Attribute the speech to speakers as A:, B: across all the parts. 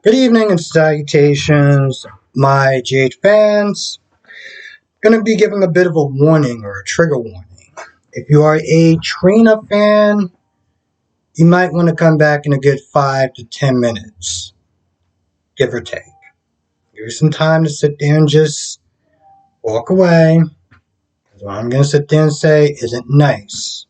A: Good evening and salutations, my GH fans. Going to be giving a bit of a warning or a trigger warning. If you are a Trina fan, you might want to come back in a good 5 to 10 minutes, give or take. Give you some time to sit there and just walk away. Because what I'm going to sit there and say isn't nice.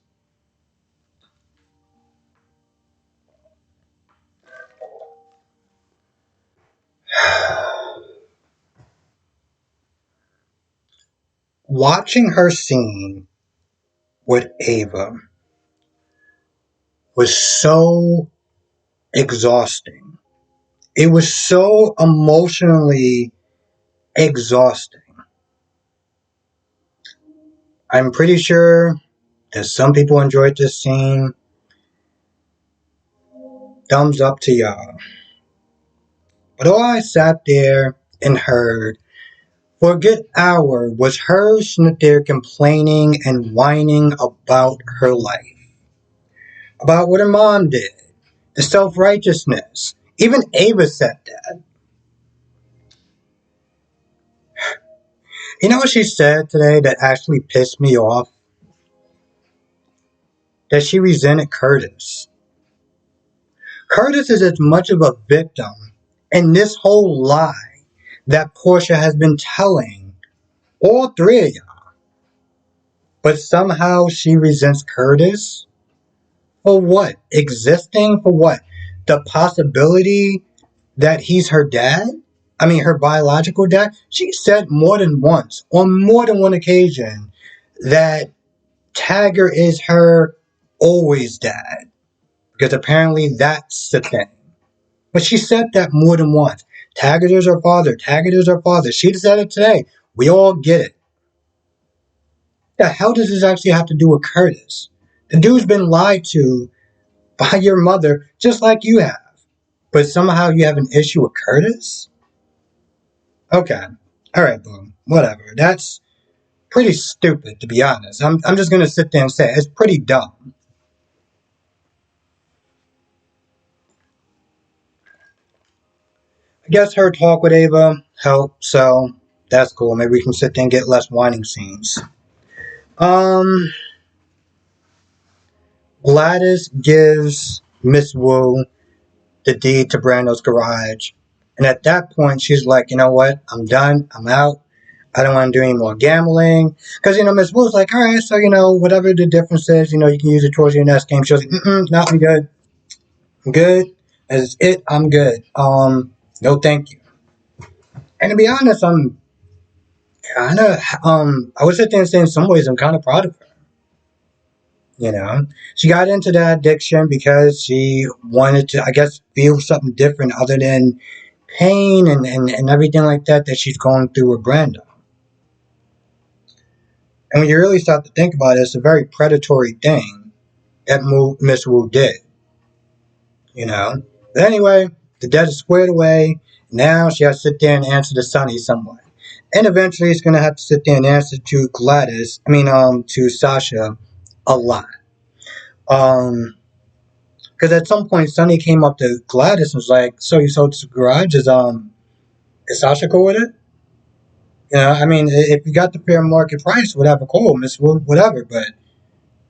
A: Watching her scene with Ava was so exhausting. It was so emotionally exhausting. I'm pretty sure that some people enjoyed this scene. Thumbs up to y'all. But all I sat there and heard for a good hour was her sitting there complaining and whining about her life. About what her mom did. The self-righteousness. Even Ava said that. You know what she said today that actually pissed me off? That she resented Curtis. Curtis is as much of a victim in this whole lie that Portia has been telling all three of y'all. But somehow she resents Curtis? For what? Existing? For what? The possibility that he's her dad? I mean, her biological dad? She said more than once, on more than one occasion, that Taggart is her always dad. Because apparently that's the thing. But she said that more than once. Taggart is her father. Taggart is her father. She said it today. We all get it. The hell does this actually have to do with Curtis? The dude's been lied to by your mother just like you have. But somehow you have an issue with Curtis? Okay. Alright, boom. Whatever. That's pretty stupid, to be honest. I'm just going to sit there and say it. It's pretty dumb. I guess her talk with Ava helped, so that's cool. Maybe we can sit there and get less whining scenes. Gladys gives Miss Wu the deed to Brando's garage. And at that point, she's like, you know what? I'm done. I'm out. I don't want to do any more gambling. Because, Miss Wu's like, all right, so, whatever the difference is, you can use it towards your next game. She was like, no, I'm good. I'm good. That's it. I'm good. No, thank you. And to be honest, I'm kind of, I would sit there and say in some ways, I'm kind of proud of her. She got into that addiction because she wanted to, I guess, feel something different other than pain and everything like that she's going through with Brando. And when you really start to think about it, it's a very predatory thing that Miss Wu did. But anyway, the debt is squared away. Now she has to sit there and answer to Sonny somewhat. And eventually it's going to have to sit there and answer to to Sasha a lot. Because at some point Sonny came up to Gladys and was like, so you sold this garage, is Sasha cool with it? If you got the fair market price, whatever, cool, Miss Wood, whatever, but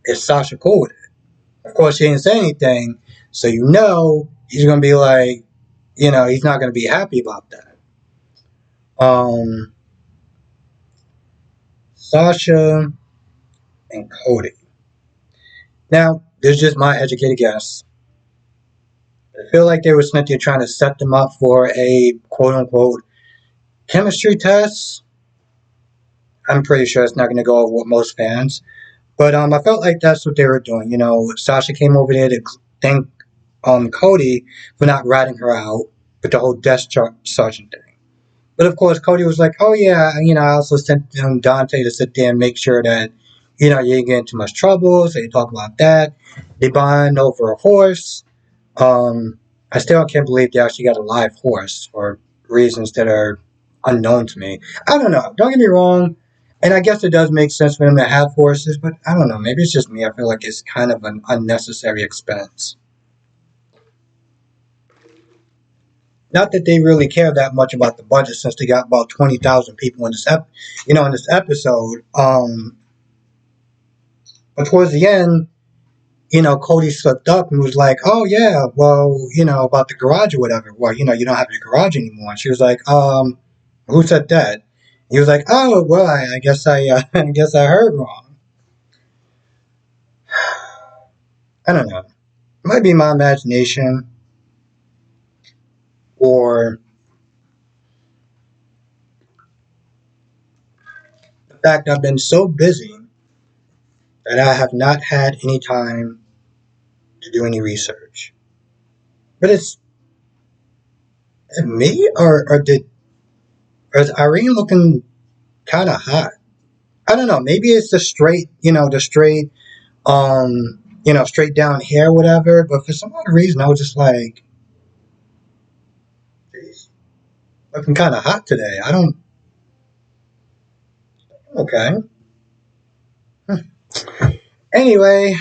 A: is Sasha cool with it? Of course, she didn't say anything, so he's going to be like, he's not going to be happy about that. Sasha and Cody. Now, this is just my educated guess. I feel like they were sitting there trying to set them up for a quote-unquote chemistry test. I'm pretty sure it's not going to go over with most fans. But I felt like that's what they were doing. Sasha came over there to thank Cody for not ratting her out with the whole desk sergeant thing. But of course, Cody was like, oh yeah, I also sent Dante to sit there and make sure that, you didn't get into much trouble. So you talk about that. They bond over a horse. I still can't believe they actually got a live horse for reasons that are unknown to me. I don't know. Don't get me wrong. And I guess it does make sense for them to have horses, but I don't know. Maybe it's just me. I feel like it's kind of an unnecessary expense. Not that they really care that much about the budget since they got about 20,000 people in in this episode. But towards the end, Cody slipped up and was like, "Oh yeah, well, about the garage or whatever. Well, you don't have your garage anymore." And she was like, who said that?" He was like, "Oh, well, I guess I guess I heard wrong. I don't know. It might be my imagination or the fact I've been so busy that I have not had any time to do any research. But is it me or is Irene looking kind of hot? I don't know. Maybe it's the straight, straight down hair, whatever. But for some odd reason, I was just like, she's looking kind of hot today. I don't. Okay. Anyway,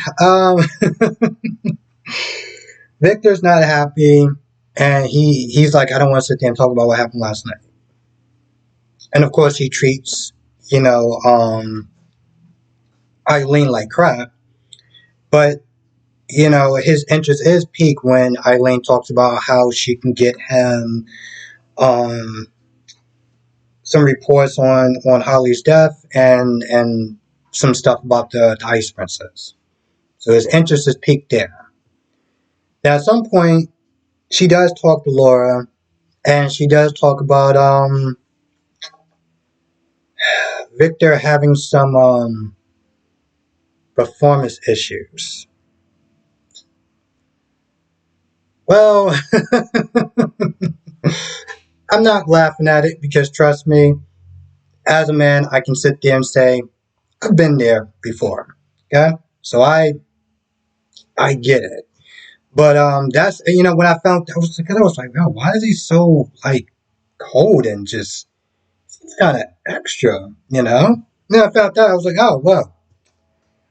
A: Victor's not happy, and he's like, I don't want to sit there and talk about what happened last night. And of course, he treats you know Eileen like crap. But his interest is piqued when Eileen talks about how she can get him um, some reports on Holly's death and some stuff about the Ice Princess. So his interest is piqued there. Now, at some point, she does talk to Laura, and she does talk about Victor having some performance issues. Well, I'm not laughing at it because trust me, as a man, I can sit there and say, I've been there before. Okay? So I get it. But that's when I found I was like, wow, why is he so like cold and just kind of extra, Then I found out I was like, oh well.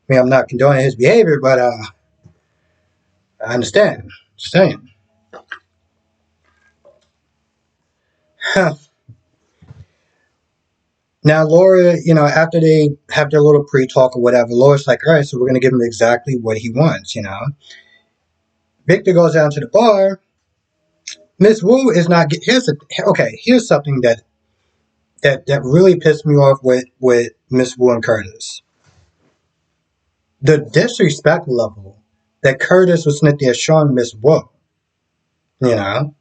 A: I mean, I'm not condoning his behavior, but I understand. Just saying. Now, Laura, after they have their little pre-talk or whatever, Laura's like, all right, so we're gonna give him exactly what he wants. Victor goes down to the bar. Miss Wu is not. Here's something that really pissed me off with Miss Wu and Curtis. The disrespect level that Curtis was sitting there showing Miss Wu. You know,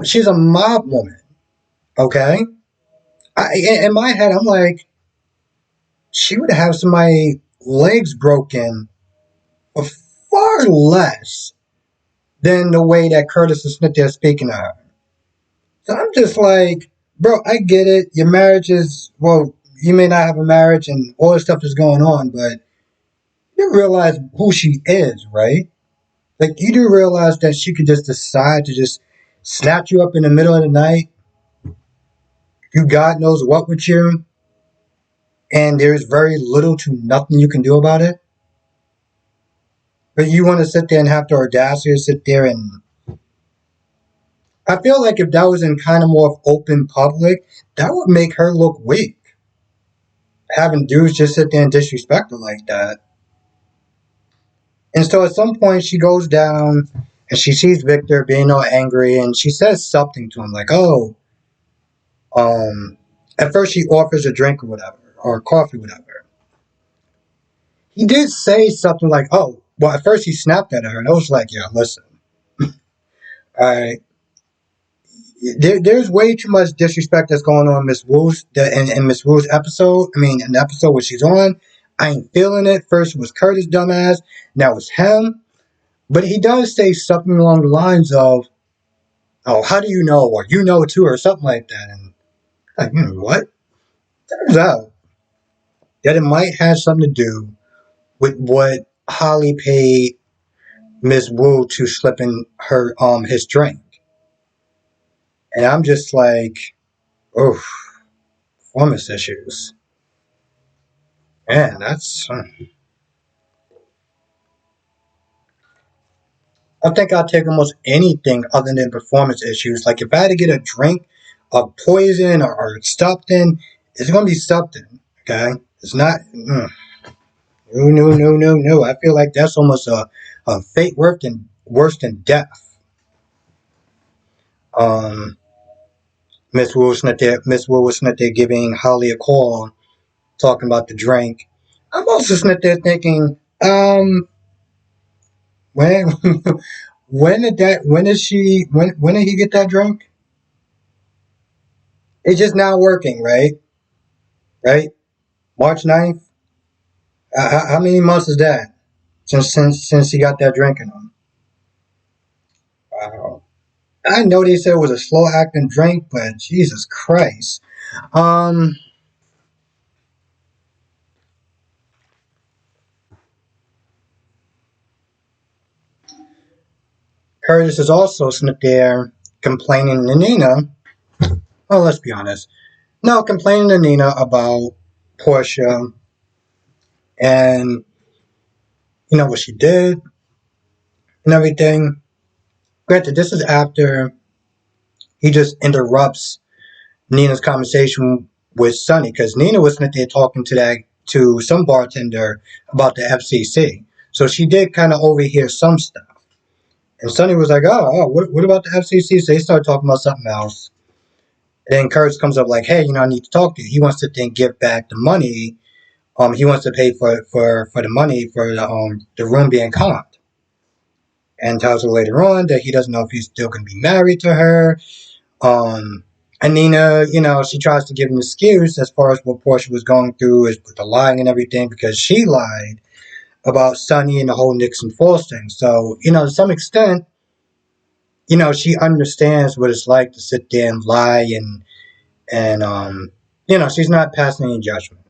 A: she's a mob woman. Okay, in my head, I'm like, she would have somebody legs broken for far less than the way that Curtis is sitting there speaking to her. So I'm just like, bro, I get it. Your marriage is, well, you may not have a marriage and all this stuff is going on, but you realize who she is, right? Like, you do realize that she could just decide to just snatch you up in the middle of the night, do God knows what with you, and there's very little to nothing you can do about it. But you want to sit there and have the audacity to sit there and. I feel like if that was in kind of more of open public, that would make her look weak. Having dudes just sit there and disrespect her like that. And so at some point she goes down and she sees Victor being all angry and she says something to him like, oh, at first she offers a drink or whatever, or coffee, whatever. He did say something like, oh, well, at first he snapped at her and I was like, yeah, listen, I there's way too much disrespect that's going on in Miss Wu's in Miss Wu's episode. I mean, in the episode where she's on, I ain't feeling it. First it was Curtis dumbass, now it's him. But he does say something along the lines of, "Oh, how do you know?" or "You know too," or something like that. And like, what? Turns out that it might have something to do with what Holly paid Miss Wu to slip in her his drink. And I'm just like, oh, performance issues. Man, that's I think I'll take almost anything other than performance issues. Like if I had to get a drink of poison or something, it's gonna be something. Okay, it's not. No, no, no, no, no. I feel like that's almost a fate worse than death. Um, Miss Wu was sitting there giving Holly a call, talking about the drink. I'm also sitting there thinking, when, when did he get that drink? It's just not working, right? Right? March 9th. How many months is that since he got that drink in him? Wow. I know they said it was a slow acting drink, but Jesus Christ. Um, Curtis is also sitting there complaining to Nina. Well, let's be honest. No, complaining to Nina about Portia and what she did and everything. Granted, this is after he just interrupts Nina's conversation with Sonny because Nina was sitting there talking to some bartender about the FCC. So she did kind of overhear some stuff. And Sonny was like, oh, what about the FCC? So they started talking about something else. And then Curtis comes up like, hey, I need to talk to you. He wants to then give back the money. He wants to pay for the money for the room being comped. And tells her later on that he doesn't know if he's still going to be married to her. And Nina, she tries to give an excuse as far as what Portia was going through is with the lying and everything because she lied about Sonny and the whole Nixon Falls thing. So, to some extent, she understands what it's like to sit there and lie and she's not passing any judgment.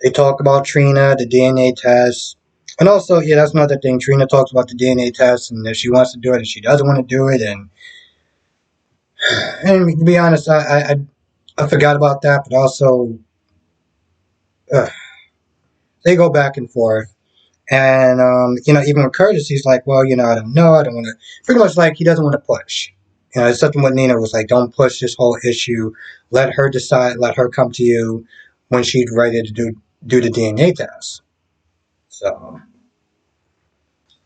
A: They talk about Trina, the DNA test. And also, yeah, that's another thing. Trina talks about the DNA test and if she wants to do it and she doesn't want to do it. And to be honest, I forgot about that, but also uh, they go back and forth. And, even with Curtis, he's like, well, I don't know. I don't want to. Pretty much like he doesn't want to push. It's something what Nina was like, don't push this whole issue. Let her decide. Let her come to you when she's ready to do the DNA test. So,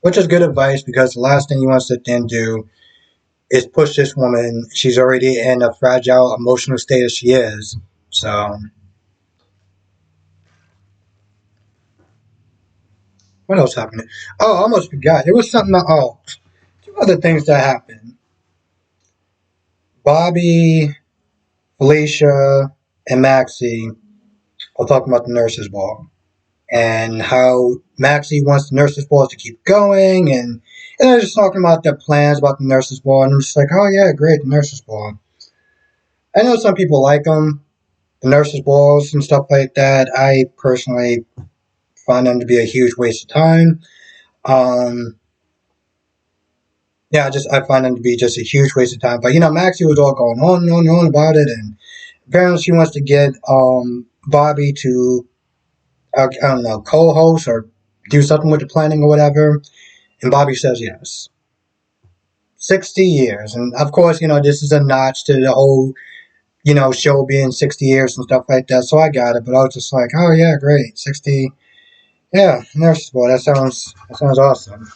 A: which is good advice because the last thing you want to sit there and do is push this woman. She's already in a fragile emotional state as she is. So, what else happened? Oh, I almost forgot. There was something. Two other things that happened. Bobby, Felicia, and Maxie are talking about the nurses' ball and how Maxie wants the nurses' ball to keep going, and they're just talking about their plans about the nurses' ball, and I'm just like, oh yeah, great, the nurses' ball. I know some people like them, the nurses' balls and stuff like that. I personally find them to be a huge waste of time. Um, yeah, I find them to be just a huge waste of time. But Maxie was all going on and on and on about it, and apparently she wants to get Bobby to I don't know co-host or do something with the planning or whatever. And Bobby says yes. 60 years, and of course this is a notch to the whole show being 60 years and stuff like that. So I got it, but I was just like, oh yeah, great, 60. Yeah, nurse boy, that sounds awesome.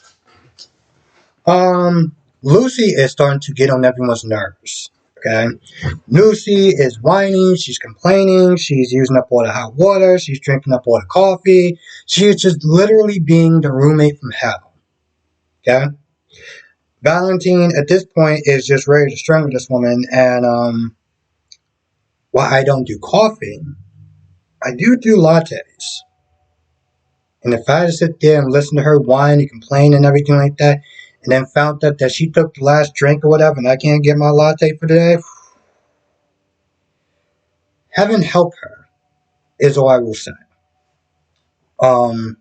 A: Lucy is starting to get on everyone's nerves. Okay, Lucy is whining, she's complaining, she's using up all the hot water, she's drinking up all the coffee. She is just literally being the roommate from hell. Okay? Valentine at this point is just ready to strangle this woman, and while I don't do coffee, I do lattes. And if I had to sit there and listen to her whine and complain and everything like that, and then found out that she took the last drink or whatever and I can't get my latte for the day, heaven help her, is all I will say. Um,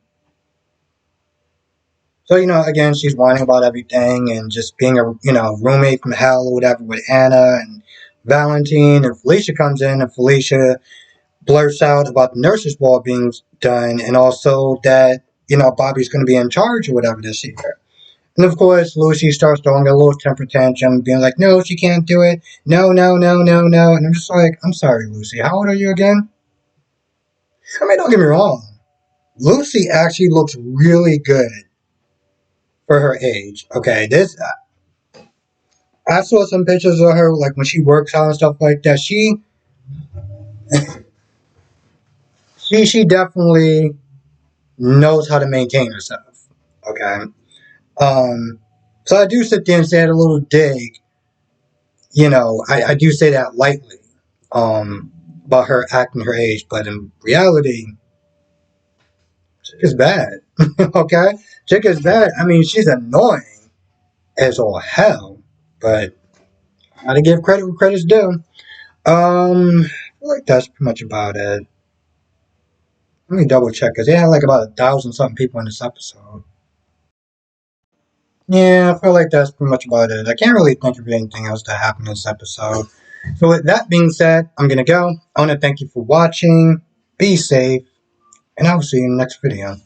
A: so, again, she's whining about everything and just being a, roommate from hell or whatever with Anna and Valentine. And Felicia comes in and Felicia blurts out about the nurse's ball being done and also that Bobby's going to be in charge or whatever this year. And of course, Lucy starts throwing a little temper tantrum, being like, no, she can't do it. No, no, no, no, no. And I'm just like, I'm sorry, Lucy. How old are you again? I mean, don't get me wrong. Lucy actually looks really good for her age. Okay, I saw some pictures of her, like when she works out and stuff like that. She definitely knows how to maintain herself. Okay. Um, so I do sit there and say a little dig. I do say that lightly. About her acting her age, but in reality, chick is bad. Okay, chick is bad. I mean, she's annoying as all hell, but I gotta give credit where credit's due. I feel like that's pretty much about it. Let me double check because they had like about 1,000 something people in this episode. Yeah, I feel like that's pretty much about it. I can't really think of anything else that happened in this episode. So with that being said, I'm gonna go. I want to thank you for watching. Be safe, and I will see you in the next video.